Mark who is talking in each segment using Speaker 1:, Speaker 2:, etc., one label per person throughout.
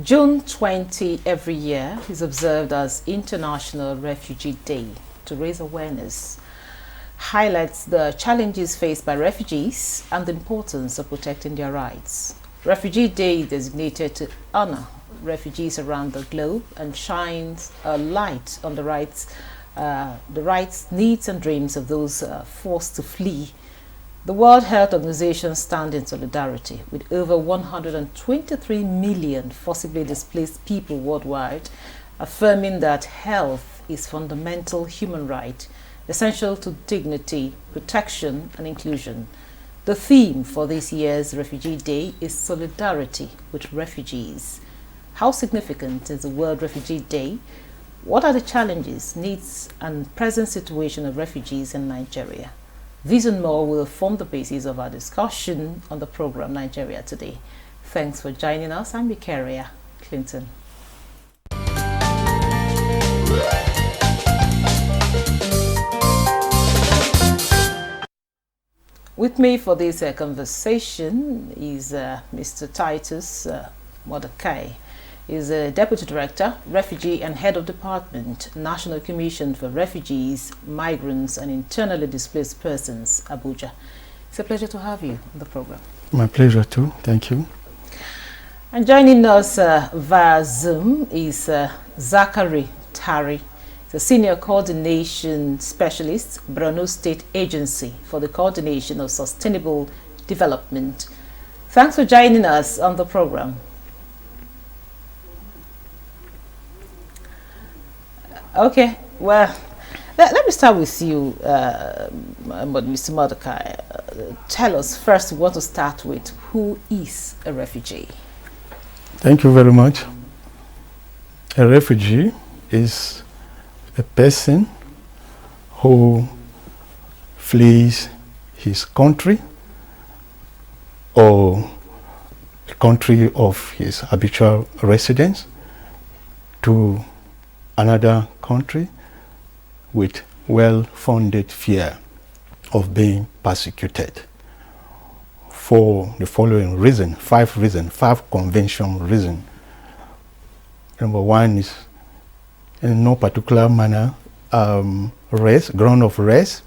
Speaker 1: June 20 every year is observed as International Refugee Day to raise awareness, highlights the challenges faced by refugees and the importance of protecting their rights. Refugee Day is designated to honor refugees around the globe and shines a light on the rights, needs and dreams of those forced to flee. The World Health Organization stands in solidarity with over 123 million forcibly displaced people worldwide, affirming that health is fundamental human right, essential to dignity, protection, and inclusion. The theme for this year's Refugee Day is solidarity with refugees. How significant is the World Refugee Day? What are the challenges, needs, and present situation of refugees in Nigeria? These and more will form the basis of our discussion on the program Nigeria Today. Thanks for joining us. I'm Victoria Clinton. With me for this conversation is Mr. Titus Mordecai. He's a Deputy Director, Refugee and Head of Department, National Commission for Refugees, Migrants and Internally Displaced Persons, Abuja. It's a pleasure to have you on the program.
Speaker 2: My pleasure too. Thank you.
Speaker 1: And joining us via Zoom is Zachary Tari. He's a Senior Coordination Specialist, Borno State Agency for the Coordination of Sustainable Development. Thanks for joining us on the program. Okay, well, let me start with you, Mr. Mordecai. Tell us first, we want to start with, who is a refugee?
Speaker 2: Thank you very much. A refugee is a person who flees his country or the country of his habitual residence to another country with well-founded fear of being persecuted for the following reason, five conventional reasons. Number one is in no particular manner race, ground of race,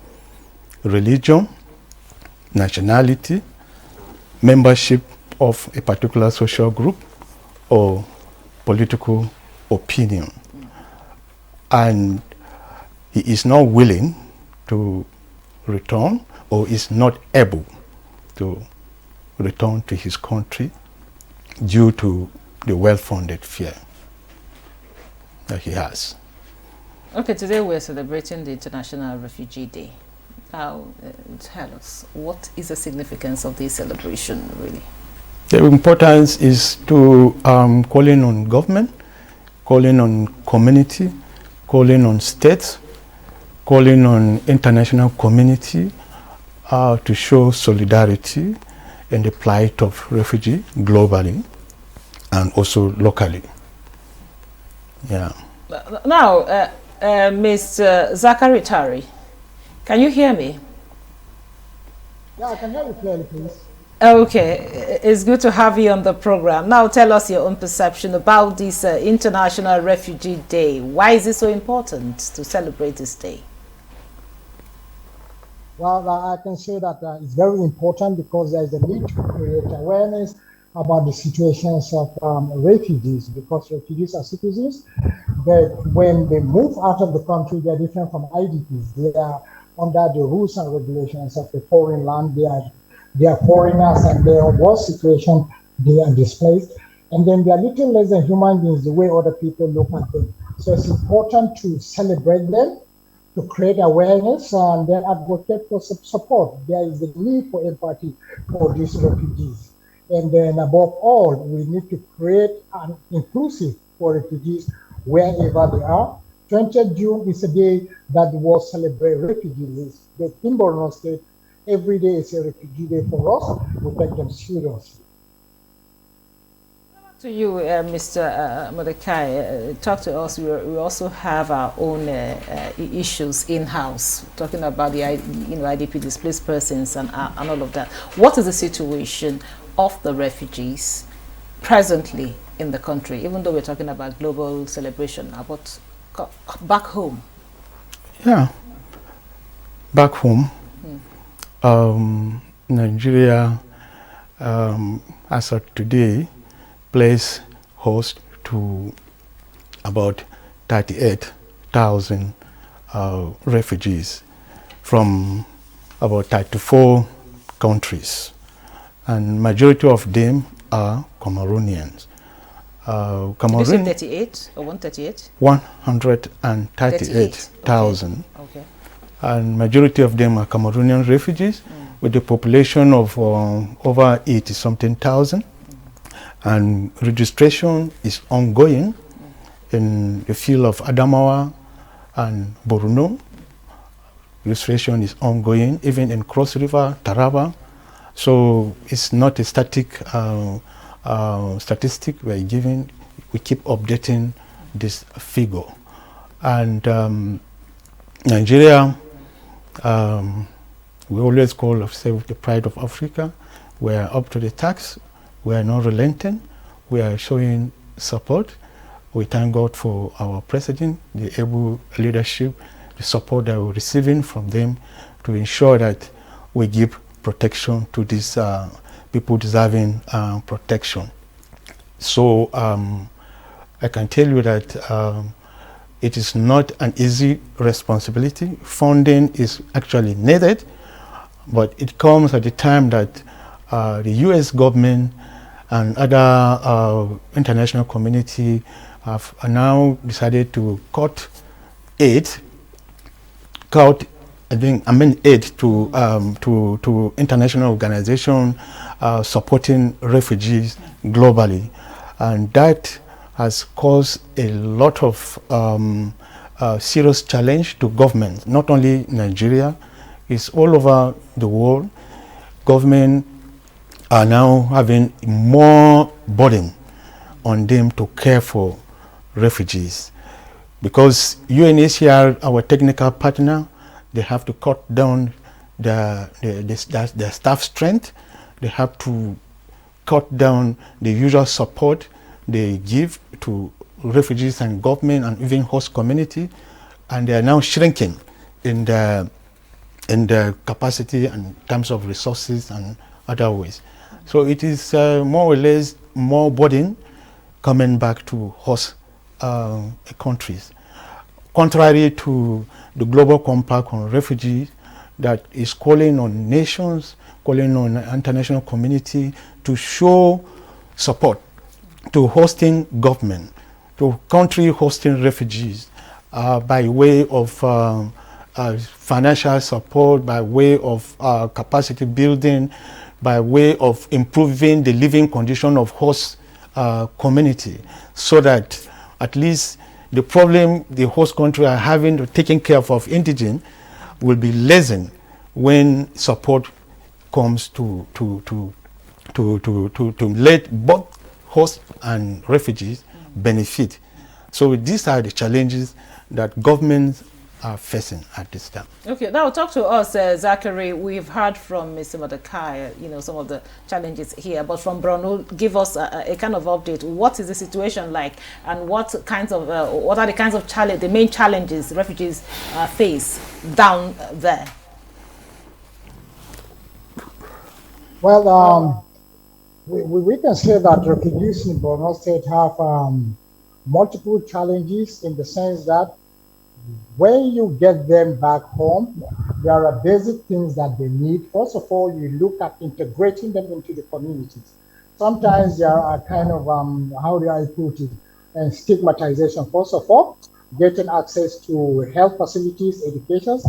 Speaker 2: religion, nationality, membership of a particular social group, or political opinion. And he is not willing to return or is not able to return to his country due to the well-founded fear that he has.
Speaker 1: Okay, today we're celebrating the International Refugee Day. Now, tell us, what is the significance of this celebration, really?
Speaker 2: The importance is to calling on government, calling on community, calling on states, calling on international community to show solidarity in the plight of refugees globally and also locally. Yeah.
Speaker 1: Now, Mr. Zachary Tari, can you hear me?
Speaker 3: Yeah, I can hear you clearly, please.
Speaker 1: Okay, it's good to have you on the program. Now tell us your own perception about this International Refugee Day. Why is it so important to celebrate this day?
Speaker 3: Well, I can say that it's very important because there is a need to create awareness about the situations of refugees, because refugees are citizens, but when they move out of the country, they are different from IDPs. They are under the rules and regulations of the foreign land. They are foreigners, and they are worse situation, they are displaced, and then they are little less than human beings the way other people look at them. So it's important to celebrate them, to create awareness, and then advocate for support. There is a need for empathy for these refugees. And then above all, we need to create an inclusive for refugees wherever they are. 20th June is a day that will celebrate refugees. But in Borno State, every day is a refugee day for us. We take them seriously.
Speaker 1: To you, Mr. Mordecai, talk to us. We also have our own issues in-house, talking about the IDP displaced persons and all of that. What is the situation of the refugees presently in the country, even though we're talking about global celebration, about back home?
Speaker 2: Yeah, back home, Nigeria, as of today, plays host to about 38,000 refugees from about 34 countries, and majority of them are Cameroonians.
Speaker 1: Did you say 38 or 138?
Speaker 2: 138,000.
Speaker 1: Okay.
Speaker 2: And majority of them are Cameroonian refugees with a population of over 80-something thousand. And registration is ongoing in the field of Adamawa and Borno. Registration is ongoing, even in Cross River, Taraba. So it's not a static statistic we're giving. We keep updating this figure. And Nigeria, we always call ourselves the pride of Africa. We are up to the task. We are not relenting. We are showing support. We thank God for our president, the able leadership, the support that we're receiving from them to ensure that we give protection to these people deserving protection. So I can tell you that it is not an easy responsibility. Funding is actually needed, but it comes at the time that the US government and other international community have now decided to cut aid to international organizations supporting refugees globally, and that has caused a lot of serious challenge to government. Not only Nigeria, it's all over the world. Government are now having more burden on them to care for refugees, because UNHCR, our technical partner, they have to cut down their staff strength. They have to cut down the usual support they give to refugees and government and even host community, and they are now shrinking in the capacity and in terms of resources and other ways. So it is more or less more burden coming back to host countries. Contrary to the Global Compact on Refugees that is calling on nations, calling on the international community to show support to hosting government, to country hosting refugees by way of financial support, by way of capacity building, by way of improving the living condition of host community, so that at least the problem the host country are having to taking care of indigent will be lessened when support comes to let both host and refugees benefit. So these are the challenges that governments are facing at this time.
Speaker 1: Okay, now talk to us, Zachary. We've heard from Mr. Mordecai, some of the challenges here, but from Bruno, give us a kind of update. What is the situation like, and what are the kinds of challenge, the main challenges refugees face down there?
Speaker 3: Well, we can say that refugees in Borno State have multiple challenges, in the sense that when you get them back home, there are basic things that they need. First of all, you look at integrating them into the communities. Sometimes there are kind of, how do I put it, stigmatization. First of all, getting access to health facilities, education,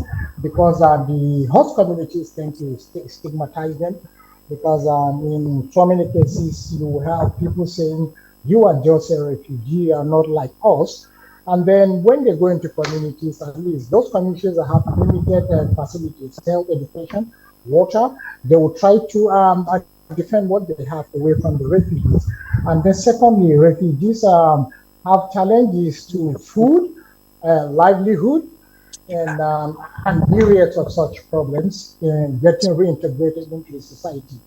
Speaker 3: because the host communities tend to stigmatize them, because in so many cases, you have people saying, you are just a refugee, you are not like us. And then when they go into communities, at least those communities that have limited facilities, health, education, water, they will try to defend what they have away from the refugees. And then secondly, refugees have challenges to food, livelihood, and myriad of such problems in getting reintegrated into the society.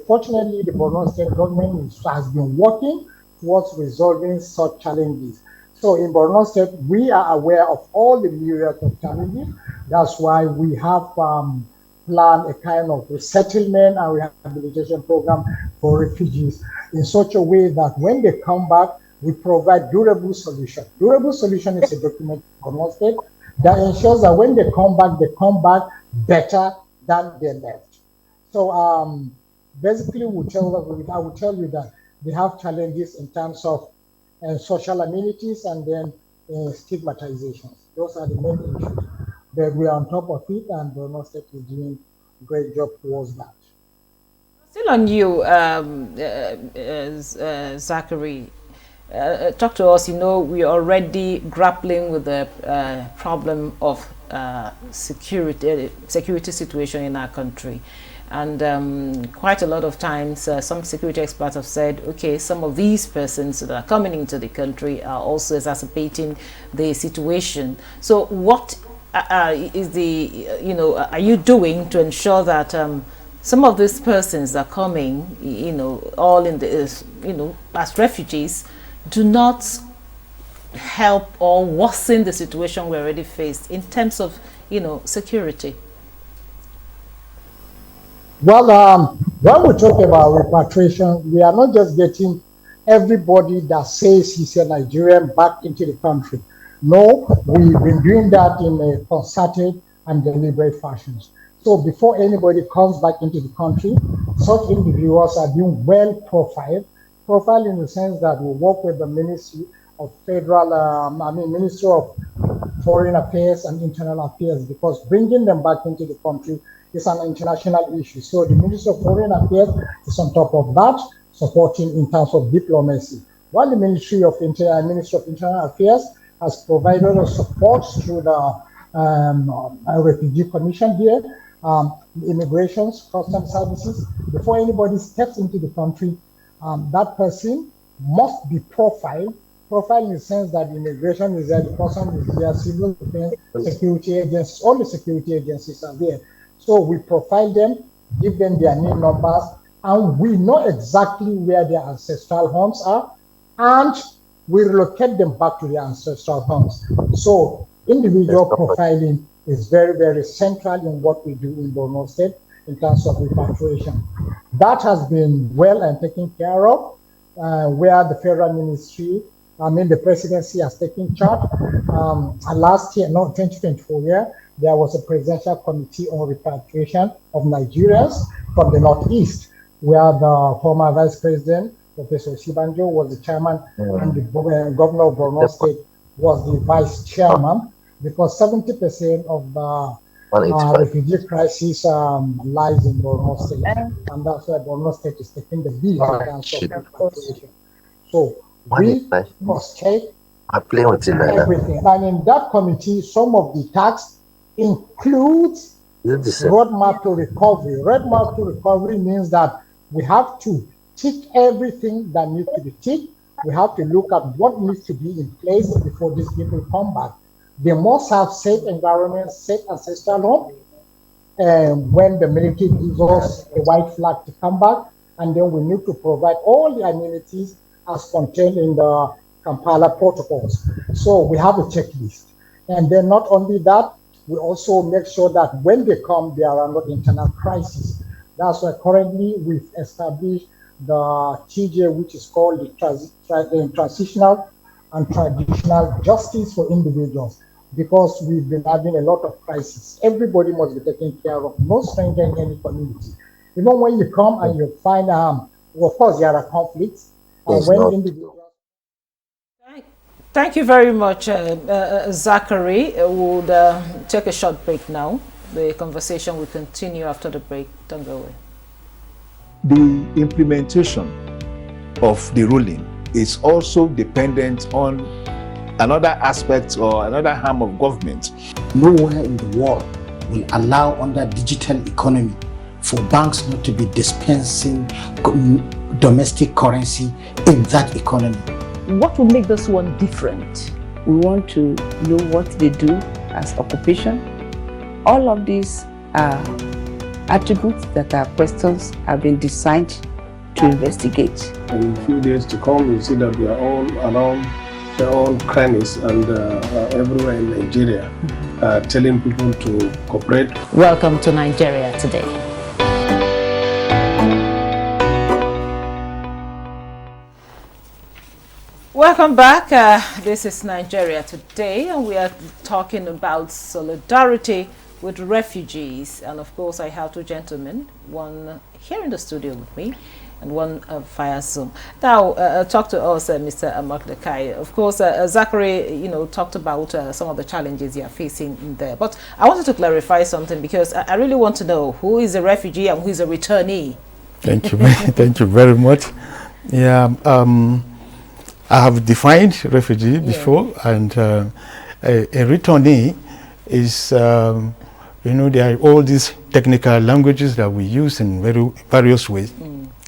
Speaker 3: Fortunately, the Borno State government has been working towards resolving such challenges. So in Borno State, we are aware of all the myriad of challenges. That's why we have planned a kind of resettlement and rehabilitation program for refugees in such a way that when they come back, we provide durable solution. Durable solution is a document in Borno State that ensures that when they come back better than they left. So basically, I will tell you that they have challenges in terms of social amenities and then stigmatizations. Those are the main issues. But we are on top of it, and Borno State is doing a great job towards that.
Speaker 1: Still on you, Zachary. Talk to us. You know, we are already grappling with the problem of security situation in our country. And quite a lot of times, some security experts have said, okay, some of these persons that are coming into the country are also exacerbating the situation. So what is the, are you doing to ensure that some of these persons that are coming, all in the, as refugees, do not help or worsen the situation we already faced in terms of, security?
Speaker 3: Well, when we talk about repatriation, we are not just getting everybody that says he's a Nigerian back into the country. No, we've been doing that in a concerted and deliberate fashion. So before anybody comes back into the country, such individuals are being well profiled in the sense that we work with the Ministry of Ministry of Foreign Affairs and Internal Affairs, because bringing them back into the country is an international issue. So the Ministry of Foreign Affairs is on top of that, supporting in terms of diplomacy. While the Ministry of Internal Affairs has provided us support through the Refugee Commission here, immigrations, customs services. Before anybody steps into the country, that person must be profiled in the sense that immigration is there, the person is there, civil defense, security agencies, all the security agencies are there. So we profile them, give them their name numbers, and we know exactly where their ancestral homes are, and we relocate them back to their ancestral homes. So individual profiling is very, very central in what we do in Borno State in terms of repatriation. That has been well and taken care of, where the federal ministry, the presidency has taken charge. Last year, 2024 year, there was a presidential committee on repatriation of Nigerians from the Northeast, where the former Vice President, Professor Sibanjo, was the chairman, and the governor of Borno State was the vice chairman, because 70% of the refugee crisis lies in Borno State, and that's why Borno State is taking the lead in terms of repatriation. So we must take everything. And in that committee, some of the tasks includes roadmap to recovery. Roadmap to recovery means that we have to tick everything that needs to be ticked. We have to look at what needs to be in place before these people come back. They must have safe environment, safe ancestral home, and when the military gives us a white flag to come back, and then we need to provide all the amenities as contained in the Kampala protocols. So we have a checklist. And then not only that, we also make sure that when they come, they are under internal crisis. That's why currently we've established the TJ, which is called the Transitional and Traditional Justice for Individuals, because we've been having a lot of crises. Everybody must be taken care of, no stranger in any community. Even when you come and you find, of course, there are conflicts, when individuals.
Speaker 1: Thank you very much, Zachary. We'll take a short break now. The conversation will continue after the break. Don't go away.
Speaker 4: The implementation of the ruling is also dependent on another aspect or another arm of government.
Speaker 5: Nowhere in the world will allow under digital economy for banks not to be dispensing domestic currency in that economy.
Speaker 1: What will make this one different?
Speaker 6: We want to know what they do as occupation. All of these are attributes that our questions have been designed to investigate.
Speaker 7: In a few days to come, you see that we are all around their own crannies and everywhere in Nigeria, telling people to cooperate.
Speaker 1: Welcome to Nigeria Today. Welcome back. This is Nigeria Today, and we are talking about solidarity with refugees. And of course, I have two gentlemen, one here in the studio with me and one via Zoom. Now, talk to us, Mr. Amaklekai. Of course, Zachary, talked about some of the challenges you are facing in there. But I wanted to clarify something, because I really want to know who is a refugee and who is a returnee.
Speaker 2: Thank you. Thank you very much. Yeah, I have defined refugee before, and a returnee is, there are all these technical languages that we use in various ways.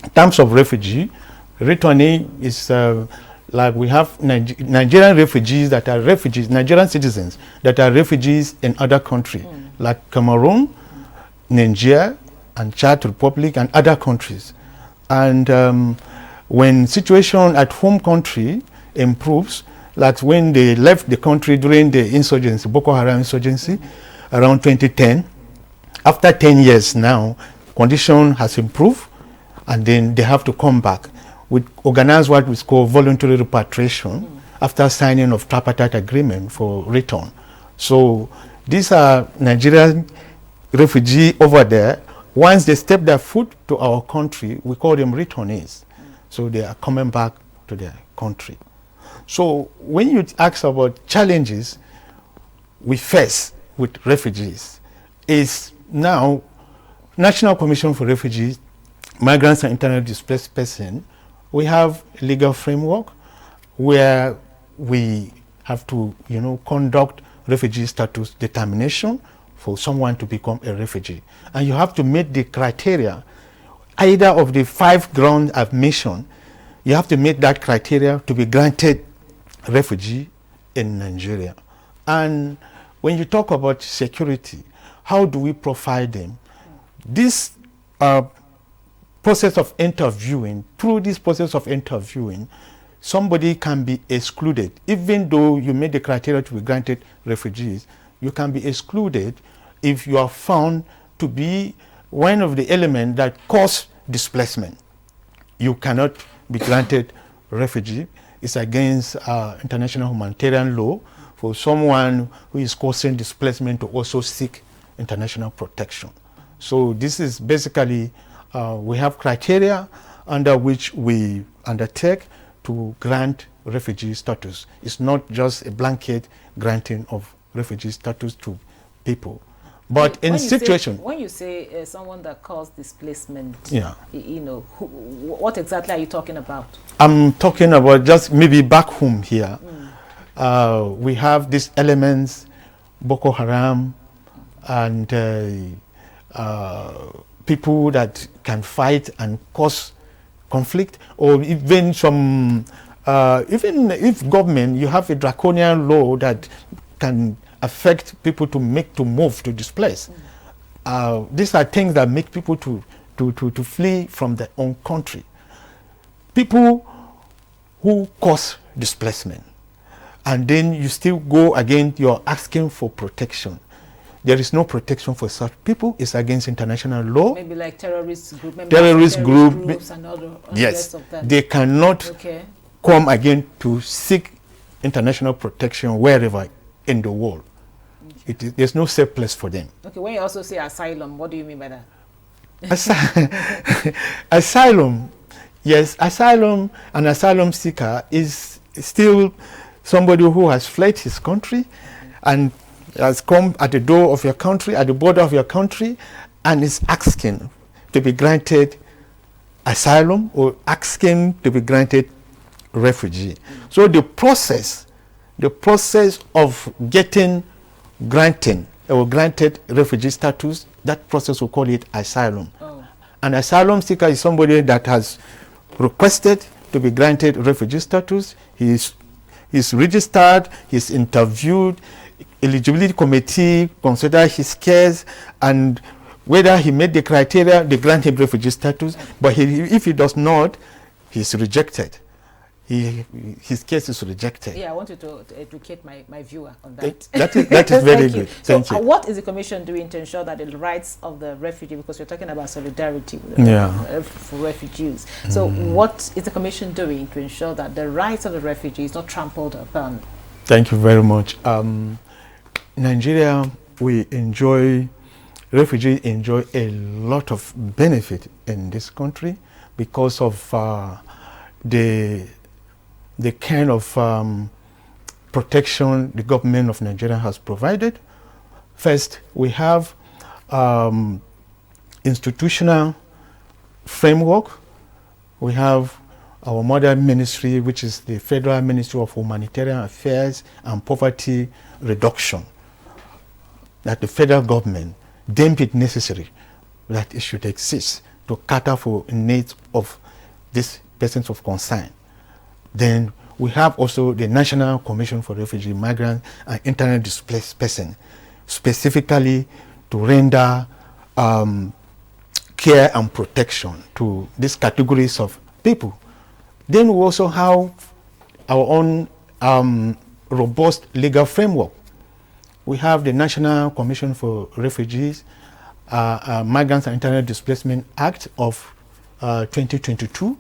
Speaker 2: In terms of refugee, returnee is like we have Nigerian refugees that are refugees, Nigerian citizens that are refugees in other countries, like Cameroon, Nigeria, and Chad Republic, and other countries. And when situation at home country improves, like when they left the country during the insurgency, Boko Haram insurgency, around 2010, after 10 years now, condition has improved, and then they have to come back. We organize what we call voluntary repatriation after signing of tripartite agreement for return. So these are Nigerian refugees over there. Once they step their foot to our country, we call them returnees. So they are coming back to their country. So when you ask about challenges we face with refugees, is now National Commission for Refugees, Migrants and Internally Displaced Persons, we have a legal framework where we have to, conduct refugee status determination for someone to become a refugee. And you have to meet the criteria, either of the 5 grounds I've mentioned. You have to meet that criteria to be granted refugee in Nigeria. And when you talk about security, how do we profile them? This process of interviewing, through this process of interviewing, somebody can be excluded. Even though you made the criteria to be granted refugees, you can be excluded if you are found to be one of the elements that cause displacement. You cannot be granted refugee. It's against international humanitarian law for someone who is causing displacement to also seek international protection. So this is basically, we have criteria under which we undertake to grant refugee status. It's not just a blanket granting of refugee status to people. But in situation,
Speaker 1: when you say someone that caused displacement,
Speaker 2: yeah,
Speaker 1: what exactly are you talking about?
Speaker 2: I'm talking about just maybe back home here. We have these elements, Boko Haram, and people that can fight and cause conflict, or even some, even if government, you have a draconian law that can affect people to move, to displace. These are things that make people to flee from their own country. People who cause displacement, and then you still go again, you're asking for protection. There is no protection for such people. It's against international law.
Speaker 1: Maybe like terrorist groups and other
Speaker 2: yes,
Speaker 1: of them.
Speaker 2: They cannot come again to seek international protection wherever in the world. There's no safe place for them.
Speaker 1: Okay, when you also say asylum, what do you mean by that?
Speaker 2: Asylum, yes, asylum, an asylum seeker is still somebody who has fled his country and has come at the door of your country, at the border of your country, and is asking to be granted asylum or asking to be granted refugee. So the process of getting granted refugee status, that process, we call it asylum. An asylum seeker is somebody that has requested to be granted refugee status. He's registered, he's interviewed, eligibility committee consider his case, and whether he met the criteria, they grant him refugee status, but if he does not, he's rejected. His case is rejected.
Speaker 1: Yeah, I want you to educate my viewer on that.
Speaker 2: That is very good. Thank you.
Speaker 1: What is the Commission doing to ensure that the rights of the refugee, because you're talking about solidarity for refugees. So what is the Commission doing to ensure that the rights of the refugee is not trampled upon?
Speaker 2: Thank you very much. Nigeria, refugees enjoy a lot of benefit in this country because of the kind of protection the government of Nigeria has provided. First, we have institutional framework. We have our mother ministry, which is the Federal Ministry of Humanitarian Affairs and Poverty Reduction, that the federal government deemed it necessary that it should exist to cater for needs of these persons of concern. Then we have also the National Commission for Refugee, Migrants and Internally Displaced Persons, specifically to render care and protection to these categories of people. Then we also have our own robust legal framework. We have the National Commission for Refugees, Migrants and Internally Displacement Act of 2022,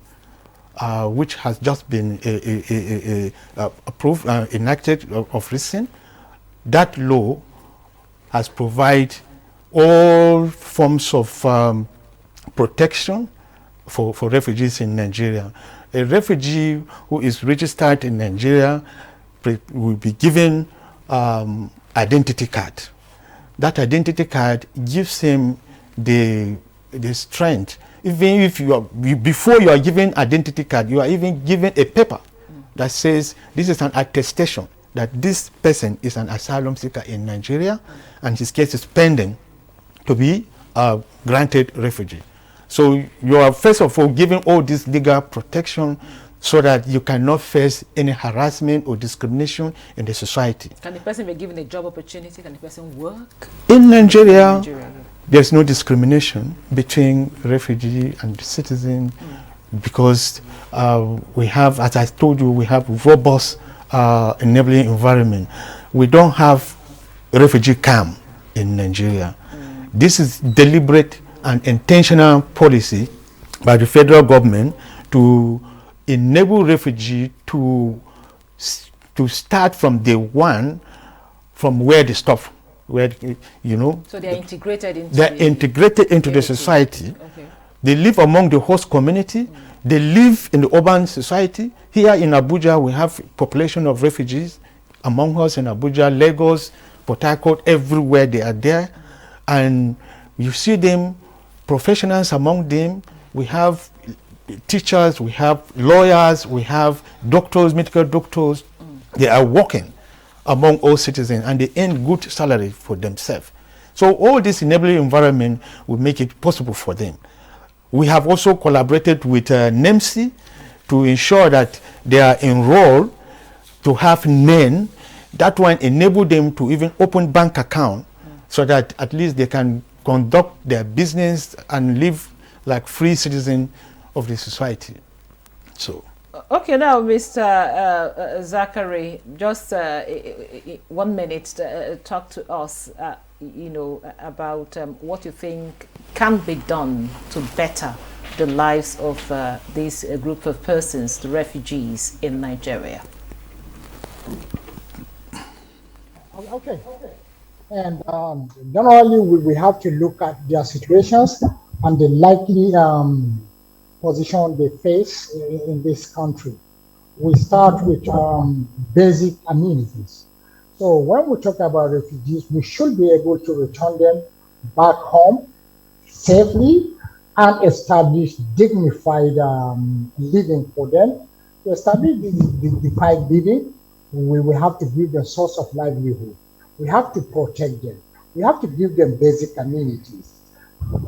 Speaker 2: which has just been approved, enacted of recent. That law has provided all forms of protection for refugees in Nigeria. A refugee who is registered in Nigeria will be given identity card. That identity card gives him the strength. Even if before you are given identity card, you are even given a paper that says this is an attestation that this person is an asylum seeker in Nigeria and his case is pending to be granted refugee. So you are first of all given all this legal protection so that you cannot face any harassment or discrimination in the society.
Speaker 1: Can the person be given a job opportunity? Can the person work?
Speaker 2: In Nigeria, there's no discrimination between refugee and citizen because we have, as I told you, we have robust enabling environment. We don't have refugee camp in Nigeria. This is deliberate and intentional policy by the federal government to enable refugee to start from day one, from where they stop, where
Speaker 1: So they are integrated into.
Speaker 2: They are integrated into the society.
Speaker 1: Okay.
Speaker 2: They live among the host community. They live in the urban society. Here in Abuja, we have population of refugees among us in Abuja, Lagos, Port Harcourt, everywhere they are there, and you see them, professionals among them. We have teachers, we have lawyers, we have doctors, medical doctors. They are working among all citizens and they earn good salary for themselves. So all this enabling environment will make it possible for them. We have also collaborated with NEMC to ensure that they are enrolled to have NEN. That one enable them to even open bank account so that at least they can conduct their business and live like free citizens of the society. So
Speaker 1: okay, now Mr. Zachary, just 1 minute, talk to us about what you think can be done to better the lives of this group of persons, the refugees in Nigeria.
Speaker 3: Okay. And generally, we have to look at their situations and the likely position they face in this country. We start with basic amenities. So when we talk about refugees, we should be able to return them back home safely and establish dignified living for them. To establish dignified living, we will have to give them a source of livelihood. We have to protect them. We have to give them basic amenities,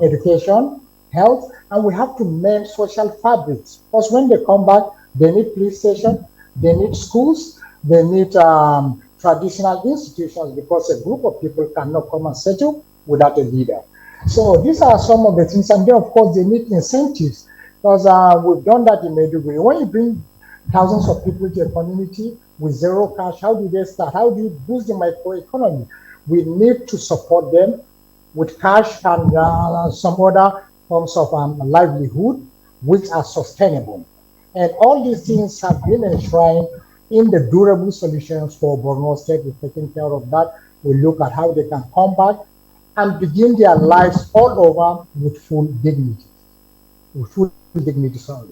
Speaker 3: education, health, and we have to mend social fabrics. Because when they come back, they need police station, they need schools, they need traditional institutions, because a group of people cannot come and settle without a leader. So these are some of the things, and then of course they need incentives because we've done that in Maiduguri. When you bring thousands of people to a community with zero cash, how do they start? How do you boost the microeconomy? We need to support them with cash and some other forms of livelihood which are sustainable. And all these things have been enshrined in the durable solutions for Borno State. We're taking care of that. We look at how they can come back and begin their lives all over with full dignity. With full dignity, sorry.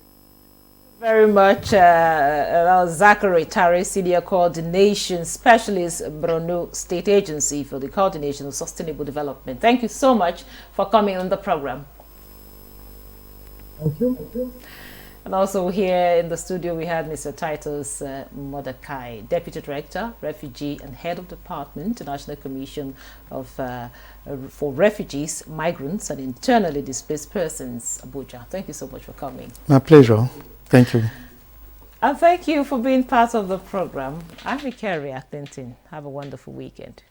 Speaker 1: Very much, Zachary Tare, Senior Coordination Specialist, Borno State Agency for the Coordination of Sustainable Development. Thank you so much for coming on the program.
Speaker 3: Thank you. Thank you.
Speaker 1: And also here in the studio we had Mr. Titus Mordecai, Deputy Director, Refugee and Head of Department, International Commission for Refugees, Migrants and Internally Displaced Persons, Abuja. Thank you so much for coming.
Speaker 2: My pleasure. Thank you.
Speaker 1: And thank you for being part of the program. I'm Victoria Clinton. Have a wonderful weekend.